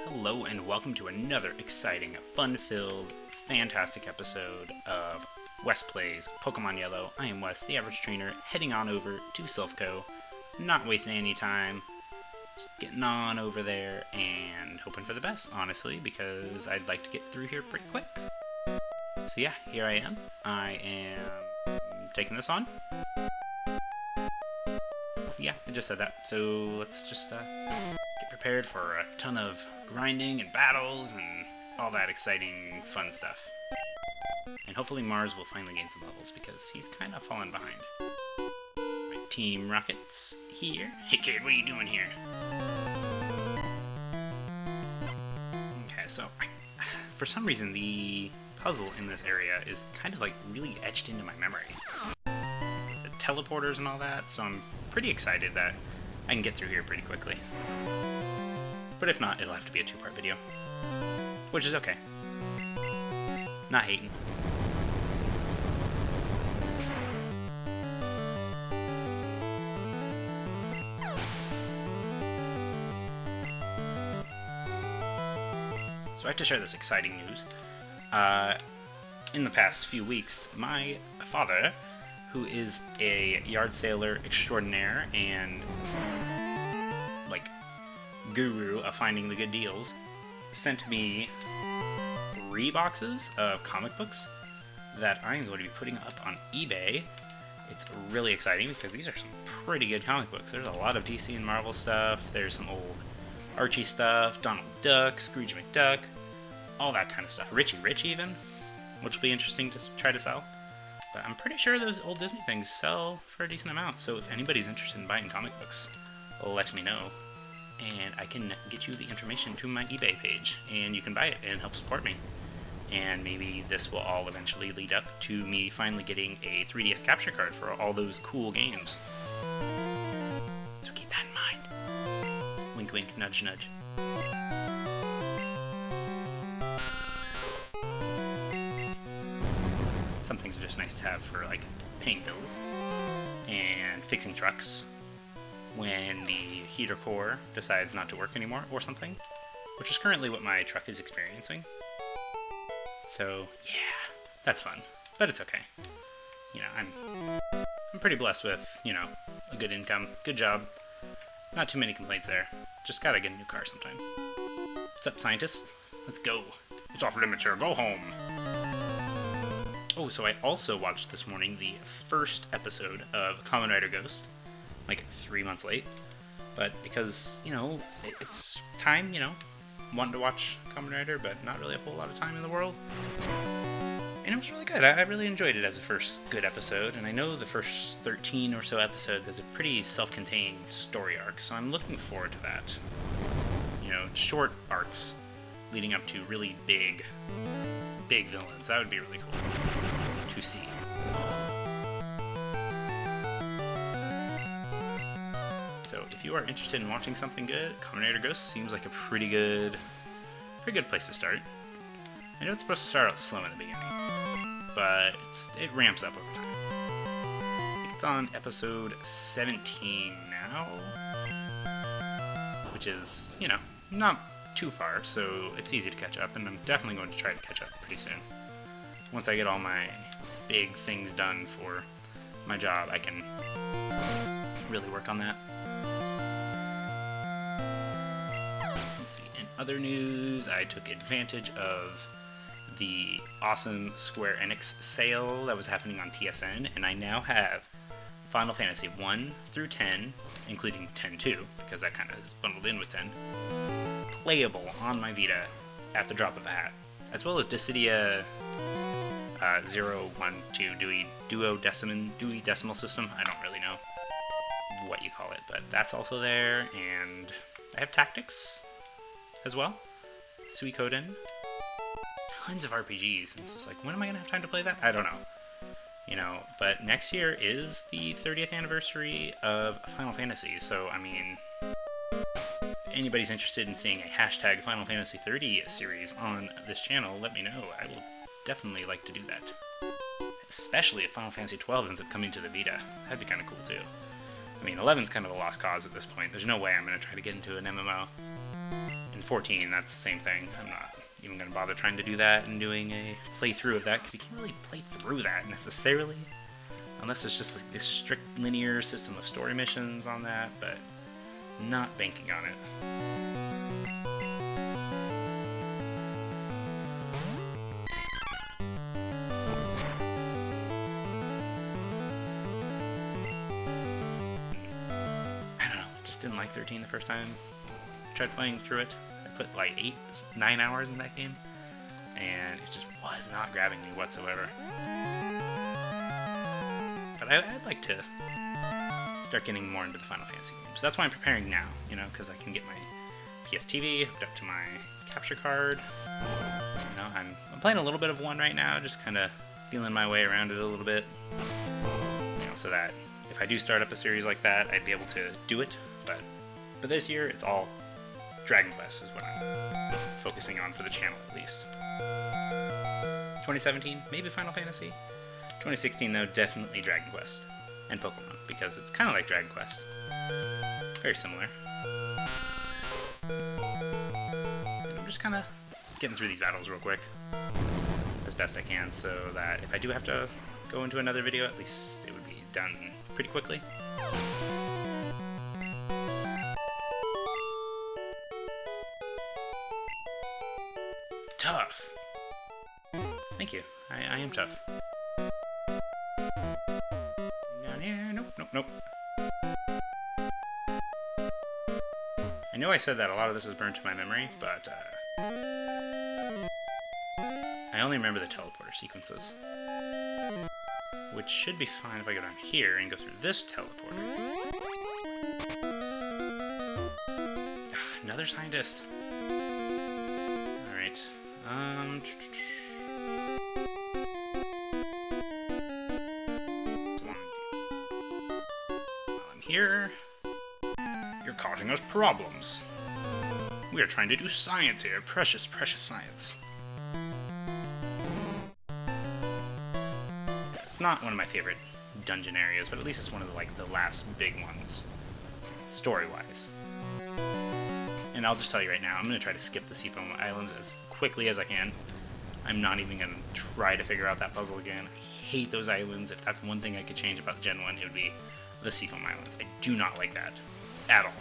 Hello and welcome to another exciting, fun-filled, fantastic episode of Wes Plays Pokemon Yellow. I am Wes, the average trainer, heading on over to Silph Co. Not wasting any time, just getting on over there and hoping for the best, honestly, because I'd like to get through here pretty quick. So yeah, here I am. I am taking this on. Yeah, I just said that. So let's just get prepared for a ton of grinding and battles and all that exciting fun stuff. And hopefully Mars will finally gain some levels because he's kind of fallen behind. My Team Rocket's here. Hey kid, what are you doing here? Okay, so for some reason the puzzle in this area is kind of like really etched into my memory. The teleporters and all that, so I'm pretty excited that I can get through here pretty quickly. But if not, it'll have to be a two-part video. Which is okay. Not hating. So I have to share this exciting news. In the past few weeks, my father, who is a yard sailor extraordinaire and like guru of finding the good deals, sent me 3 boxes of comic books that I'm going to be putting up on eBay. It's really exciting because these are some pretty good comic books. There's a lot of DC and Marvel stuff. There's some old Archie stuff, Donald Duck, Scrooge McDuck, all that kind of stuff. Richie Rich even, which will be interesting to try to sell. But I'm pretty sure those old Disney things sell for a decent amount, so if anybody's interested in buying comic books, let me know, and I can get you the information to my eBay page, and you can buy it and help support me. And maybe this will all eventually lead up to me finally getting a 3DS capture card for all those cool games. So keep that in mind. Wink wink, nudge nudge. Some things are just nice to have for, like, paying bills and fixing trucks when the heater core decides not to work anymore or something, which is currently what my truck is experiencing. So, yeah, that's fun, but it's okay. You know, I'm pretty blessed with, you know, a good income, good job, not too many complaints there. Just gotta get a new car sometime. What's up, scientist? Let's go. It's off limits here, go home. Oh, so I also watched this morning the first episode of Kamen Rider Ghost, like 3 months late, but because, you know, it's time, you know, wanting to watch Kamen Rider, but not really a whole lot of time in the world, and it was really good. I really enjoyed it as a first good episode, and I know the first 13 or so episodes has a pretty self-contained story arc, so I'm looking forward to that. You know, short arcs leading up to really big villains. That would be really cool to see. So if you are interested in watching something good, Kamen Rider Ghost seems like a pretty good place to start. I know it's supposed to start out slow in the beginning, but it ramps up over time. I think it's on episode 17 now, which is, you know, not too far, so it's easy to catch up, and I'm definitely going to try to catch up pretty soon. Once I get all my big things done for my job, I can really work on that. Let's see, in other news, I took advantage of the awesome Square Enix sale that was happening on PSN, and I now have Final Fantasy 1 through 10, including 10-2, because that kind of is bundled in with 10, playable on my Vita at the drop of a hat, as well as Dissidia 012 Dewey Decimal System. I don't really know what you call it, but that's also there, and I have Tactics as well, Suikoden, tons of RPGs, and it's just like, when am I going to have time to play that? I don't know. You know, but next year is the 30th anniversary of Final Fantasy, so, I mean, anybody's interested in seeing a hashtag Final Fantasy 30 series on this channel, let me know. I will definitely like to do that. Especially if Final Fantasy 12 ends up coming to the Vita. That'd be kind of cool, too. I mean, 11's kind of a lost cause at this point. There's no way I'm going to try to get into an MMO. In 14, that's the same thing. I'm not even going to bother trying to do that and doing a playthrough of that, because you can't really play through that necessarily. Unless it's just like this strict linear system of story missions on that, but not banking on it. I don't know, just didn't like 13 the first time. I tried playing through it. I put like 9 hours in that game, and it just was not grabbing me whatsoever. But I'd like to start getting more into the Final Fantasy games. That's why I'm preparing now, you know, because I can get my PS TV hooked up to my capture card. You know, I'm playing a little bit of 1 right now, just kind of feeling my way around it a little bit. You know, so that if I do start up a series like that, I'd be able to do it. But this year, it's all Dragon Quest is what I'm focusing on for the channel, at least. 2017, maybe Final Fantasy. 2016, though, definitely Dragon Quest and Pokemon, because it's kind of like Dragon Quest. Very similar. And I'm just kind of getting through these battles real quick, as best I can, so that if I do have to go into another video, at least it would be done pretty quickly. Tough. Thank you. I am tough. Down here. Nope. I know I said that a lot of this was burned to my memory, but I only remember the teleporter sequences. Which should be fine if I go down here and go through this teleporter. Another scientist. Alright. While I'm here, you're causing us problems. We are trying to do science here. Precious, precious science. It's not one of my favorite dungeon areas, but at least it's one of the last big ones, story-wise. And I'll just tell you right now, I'm going to try to skip the Seafoam Islands as quickly as I can. I'm not even going to try to figure out that puzzle again. I hate those islands. If that's one thing I could change about Gen 1, it would be the Seafoam Islands. I do not like that at all.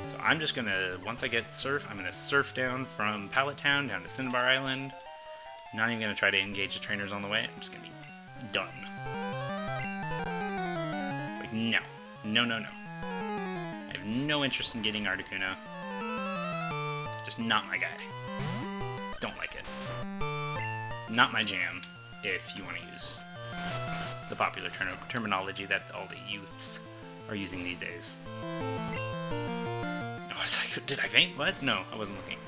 So I'm just going to, once I get surf, I'm going to surf down from Pallet Town down to Cinnabar Island. Not even going to try to engage the trainers on the way. I'm just going to be done. It's like, no. I have no interest in getting Articuno. Just not my guy. Don't like it. Not my jam, if you want to use the popular terminology that all the youths are using these days. I was like, did I faint? What? No, I wasn't looking.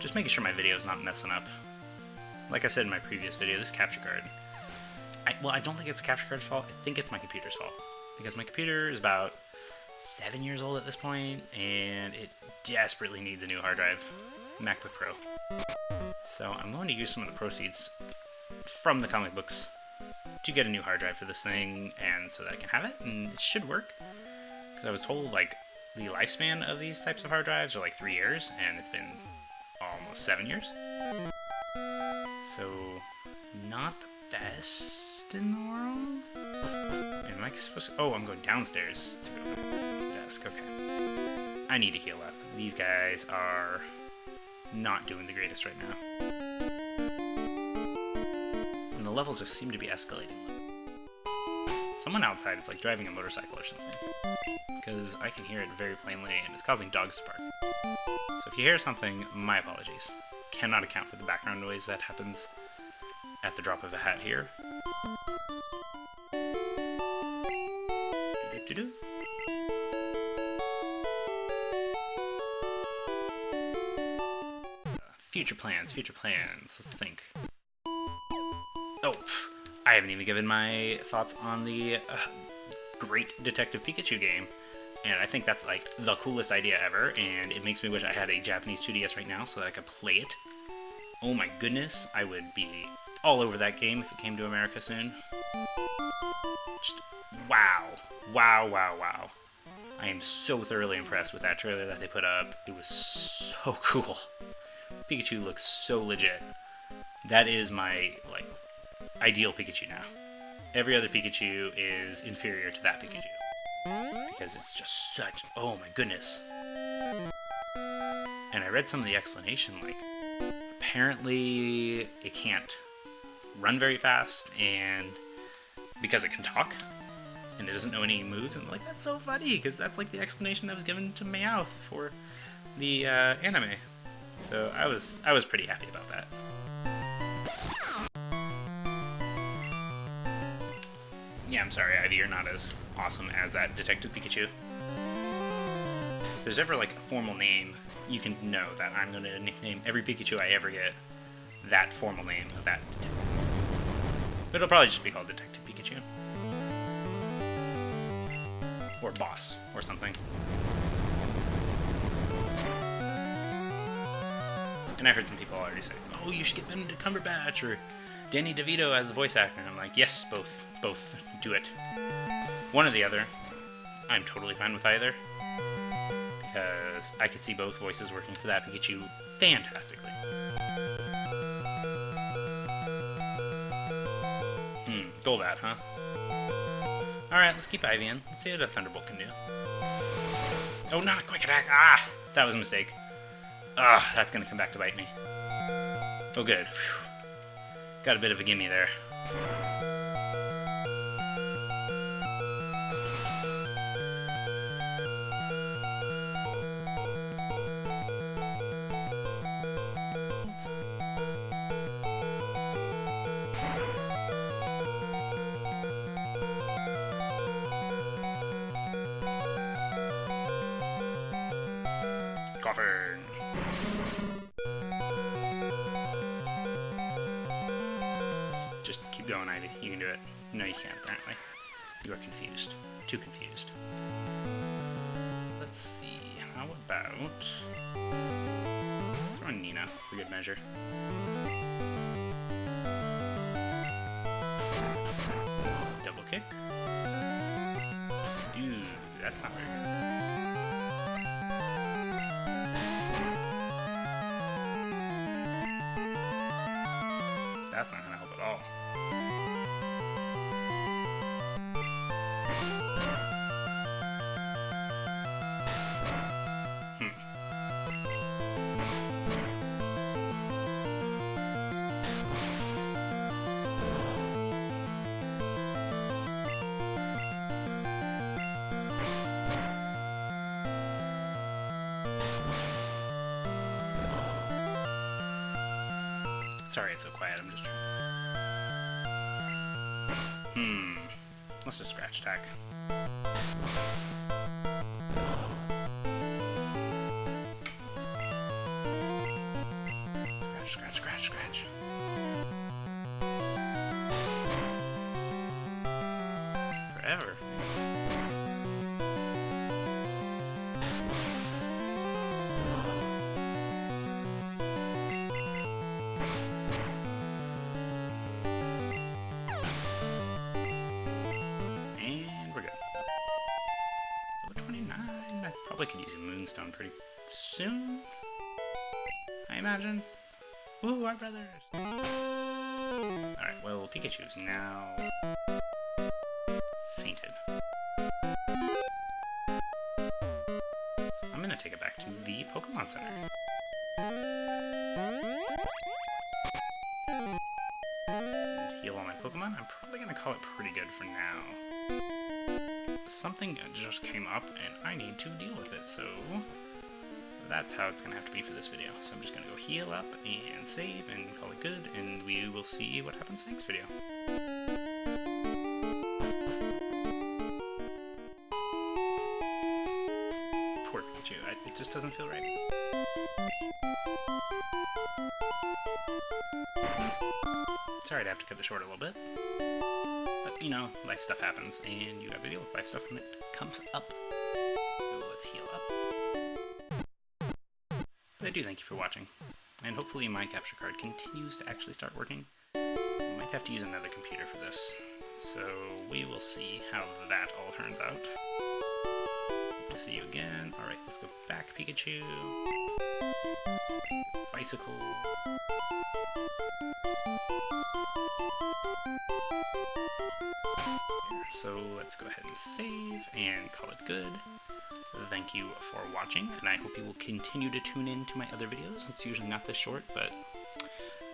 Just making sure my video's not messing up. Like I said in my previous video, this capture card. I don't think it's the capture card's fault. I think it's my computer's fault. Because my computer is about 7 years old at this point, and it desperately needs a new hard drive. MacBook Pro. So I'm going to use some of the proceeds from the comic books to get a new hard drive for this thing, and so that I can have it, and it should work. Because I was told, like, the lifespan of these types of hard drives are like 3 years, and it's been almost 7 years. So, not the best in the world? Am I supposed to... Oh, I'm going downstairs to go to the desk. Okay. I need to heal up. These guys are not doing the greatest right now. And the levels seem to be escalating. Someone outside is like driving a motorcycle or something. Because I can hear it very plainly, and it's causing dogs to bark. So if you hear something, my apologies. Cannot account for the background noise that happens at the drop of a hat here. Do-do-do-do. Future plans. Let's think. Oh, I haven't even given my thoughts on the Great Detective Pikachu game. And I think that's like the coolest idea ever, and it makes me wish I had a Japanese 2DS right now so that I could play it. Oh my goodness, I would be all over that game if it came to America soon. Just wow. Wow, wow, wow. I am so thoroughly impressed with that trailer that they put up. It was so cool. Pikachu looks so legit. That is my, like, ideal Pikachu now. Every other Pikachu is inferior to that Pikachu. Because it's just such... oh my goodness. And I read some of the explanation, like, apparently it can't run very fast, and because it can talk, and it doesn't know any moves, and like, that's so funny, because that's like the explanation that was given to Meowth for the anime. So I was pretty happy about that. Yeah, I'm sorry, Ivy, you're not as awesome as that Detective Pikachu. If there's ever like a formal name, you can know that I'm going to nickname every Pikachu I ever get that formal name of that detective. But it'll probably just be called Detective Pikachu. Or Boss, or something. And I heard some people already say, oh, you should get Benedict Cumberbatch or Danny DeVito as the voice actor. And I'm like, yes, both. Both. Do it. One or the other. I'm totally fine with either. Because I could see both voices working for that Pikachu fantastically. Golbat, huh? Alright, let's keep Ivy in. Let's see what a Thunderbolt can do. Oh, not a quick attack! Ah! That was a mistake. Ah, that's gonna come back to bite me. Oh, good. Whew. Got a bit of a gimme there. Coffin. Just keep going, Ivy. You can do it. No, you can't, apparently. You are confused. Too confused. Let's see. How about... throw in Nina for good measure. Double kick. Ooh, that's not very good. That's not going to help at all. Sorry it's so quiet, I'm just trying. Let's just scratch attack. Scratch, scratch, scratch, scratch. Forever. Probably could use a Moonstone pretty soon, I imagine. Ooh, our brothers! Alright, well, Pikachu's now fainted. So I'm gonna take it back to the Pokemon Center. And heal all my Pokemon. I'm probably gonna call it pretty good for now. Something just came up and I need to deal with it, so that's how it's gonna have to be for this video. So I'm just gonna go heal up and save and call it good, and we will see what happens next video. Poor Pikachu, it just doesn't feel right. Sorry to have to cut it short a little bit. But, you know, life stuff happens, and you have to deal with life stuff when it comes up. So let's heal up. But I do thank you for watching, and hopefully my capture card continues to actually start working. I might have to use another computer for this. So we will see how that all turns out. Hope to see you again. Alright, let's go back, Pikachu. Bicycle. So let's go ahead and save and call it good. Thank you for watching, and I hope you will continue to tune in to my other videos. It's usually not this short, but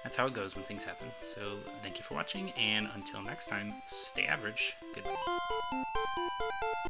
that's how it goes when things happen. So thank you for watching, and until next time, stay average. Goodbye.